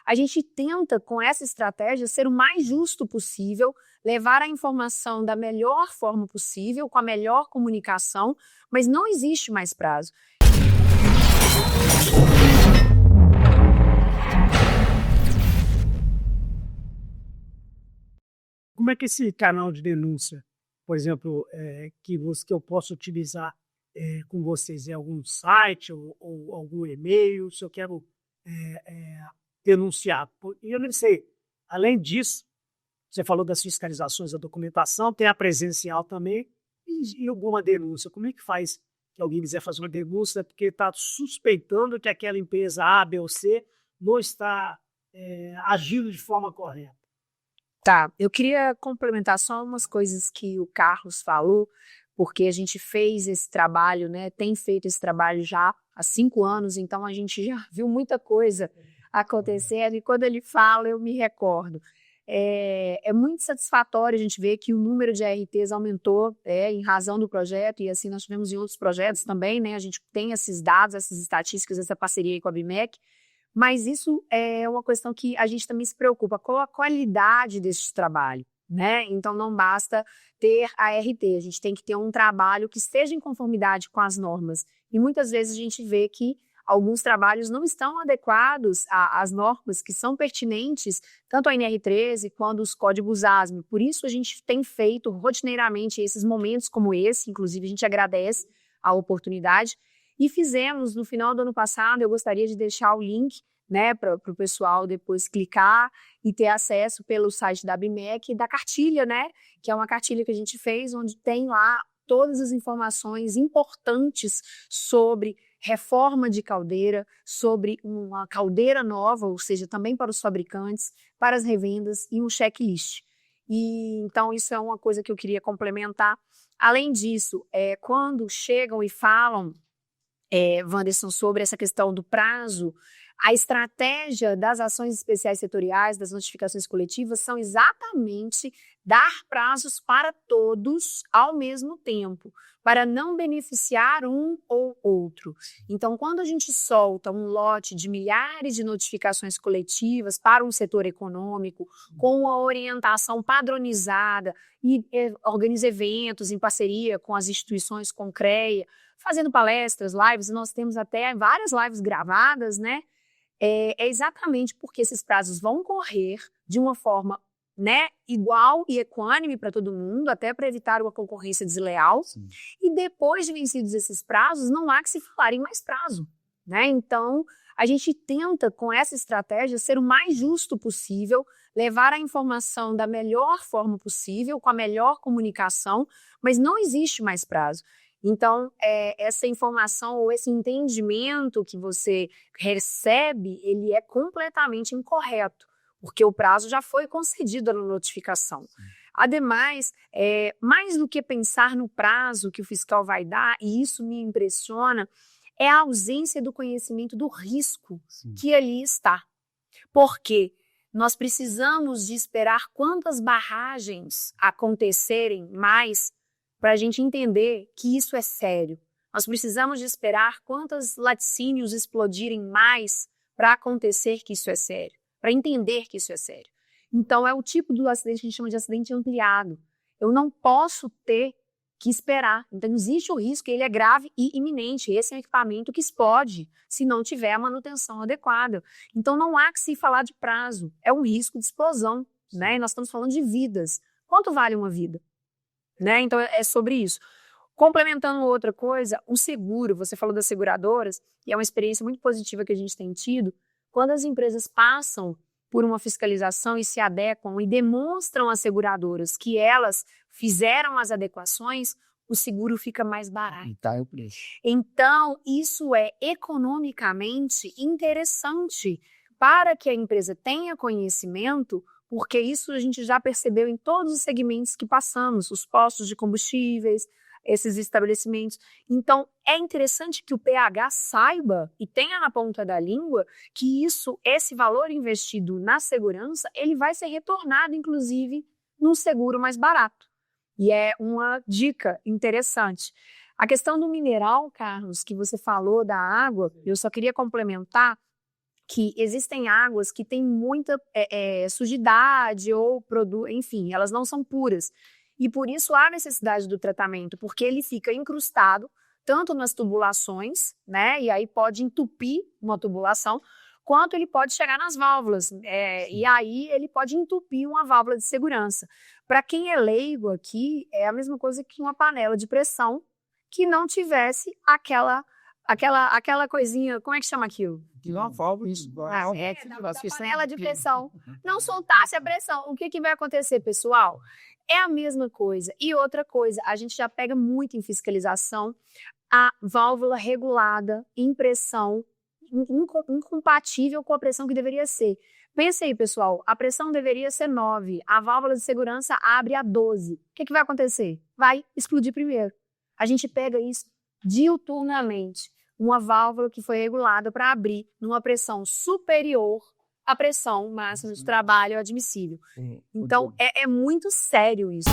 a gente tenta, com essa estratégia, ser o mais justo possível, levar a informação da melhor forma possível, com a melhor comunicação, mas não existe mais prazo. Como é que esse canal de denúncia, por exemplo, que eu posso utilizar com vocês? É algum site ou algum e-mail, se eu quero denunciar? E eu não sei, além disso, você falou das fiscalizações da documentação, tem a presencial também, e alguma denúncia. Como é que faz que alguém quiser fazer uma denúncia porque está suspeitando que aquela empresa A, B ou C não está agindo de forma correta? Tá, eu queria complementar só umas coisas que o Carlos falou, porque a gente fez esse trabalho, né? Tem feito esse trabalho já há 5 anos, então a gente já viu muita coisa acontecendo, e quando ele fala, eu me recordo. É muito satisfatório a gente ver que o número de ARTs aumentou em razão do projeto, e assim nós tivemos em outros projetos também, né? A gente tem esses dados, essas estatísticas, essa parceria aí com a BIMEC. Mas isso é uma questão que a gente também se preocupa com a qualidade desse trabalho, né? Então não basta ter a ART, a gente tem que ter um trabalho que esteja em conformidade com as normas. E muitas vezes a gente vê que alguns trabalhos não estão adequados às normas que são pertinentes, tanto a NR13 quanto os códigos ASME. Por isso a gente tem feito rotineiramente esses momentos como esse, inclusive a gente agradece a oportunidade. E fizemos no final do ano passado, eu gostaria de deixar o link, né, para o pessoal depois clicar e ter acesso pelo site da BIMEC da cartilha, né, que é uma cartilha que a gente fez, onde tem lá todas as informações importantes sobre reforma de caldeira, sobre uma caldeira nova, ou seja, também para os fabricantes, para as revendas e um checklist. E então isso é uma coisa que eu queria complementar. Além disso, quando chegam e falam Wanderson, sobre essa questão do prazo, a estratégia das ações especiais setoriais, das notificações coletivas, são exatamente dar prazos para todos ao mesmo tempo, para não beneficiar um ou outro. Então, quando a gente solta um lote de milhares de notificações coletivas para um setor econômico, com uma orientação padronizada, e organiza eventos em parceria com as instituições, com o CREA, fazendo palestras, lives, nós temos até várias lives gravadas, né? É exatamente porque esses prazos vão correr de uma forma, né, igual e equânime para todo mundo, até para evitar uma concorrência desleal. Sim. E depois de vencidos esses prazos, não há que se falar em mais prazo, né? Então, a gente tenta, com essa estratégia, ser o mais justo possível, levar a informação da melhor forma possível, com a melhor comunicação, mas não existe mais prazo. Então, essa informação ou esse entendimento que você recebe, ele é completamente incorreto, porque o prazo já foi concedido na notificação. Sim. Ademais, mais do que pensar no prazo que o fiscal vai dar, e isso me impressiona, é a ausência do conhecimento do risco. Sim. Que ali está. Porque nós precisamos de esperar quantas barragens acontecerem mais para a gente entender que isso é sério. Nós precisamos de esperar quantos laticínios explodirem mais para acontecer que isso é sério, para entender que isso é sério. Então, é o tipo do acidente que a gente chama de acidente ampliado. Eu não posso ter que esperar. Então, existe o risco, ele é grave e iminente. Esse é um equipamento que explode se não tiver a manutenção adequada. Então, não há que se falar de prazo. É um risco de explosão, né? E nós estamos falando de vidas. Quanto vale uma vida? Né? Então, é sobre isso. Complementando outra coisa, o seguro, você falou das seguradoras, e é uma experiência muito positiva que a gente tem tido, quando as empresas passam por uma fiscalização e se adequam e demonstram às seguradoras que elas fizeram as adequações, o seguro fica mais barato. Então, isso é economicamente interessante para que a empresa tenha conhecimento, porque isso a gente já percebeu em todos os segmentos que passamos, os postos de combustíveis, esses estabelecimentos. Então, é interessante que o PH saiba e tenha na ponta da língua que esse valor investido na segurança, ele vai ser retornado, inclusive, num seguro mais barato. E é uma dica interessante. A questão do mineral, Carlos, que você falou da água, eu só queria complementar, que existem águas que têm muita sujidade ou produto, enfim, elas não são puras. E por isso há necessidade do tratamento, porque ele fica incrustado tanto nas tubulações, né? E aí pode entupir uma tubulação, quanto ele pode chegar nas válvulas. E aí ele pode entupir uma válvula de segurança. Para quem é leigo aqui, é a mesma coisa que uma panela de pressão que não tivesse aquela coisinha, como é que chama aquilo? De uma válvula, isso. Da panela de pressão. Não soltasse a pressão. O que vai acontecer, pessoal? É a mesma coisa. E outra coisa, a gente já pega muito em fiscalização a válvula regulada em pressão incompatível com a pressão que deveria ser. Pensa aí, pessoal, a pressão deveria ser 9, a válvula de segurança abre a 12. O que vai acontecer? Vai explodir primeiro. A gente pega isso diuturnamente. Uma válvula que foi regulada para abrir numa pressão superior à pressão máxima de trabalho admissível. Então, é muito sério isso.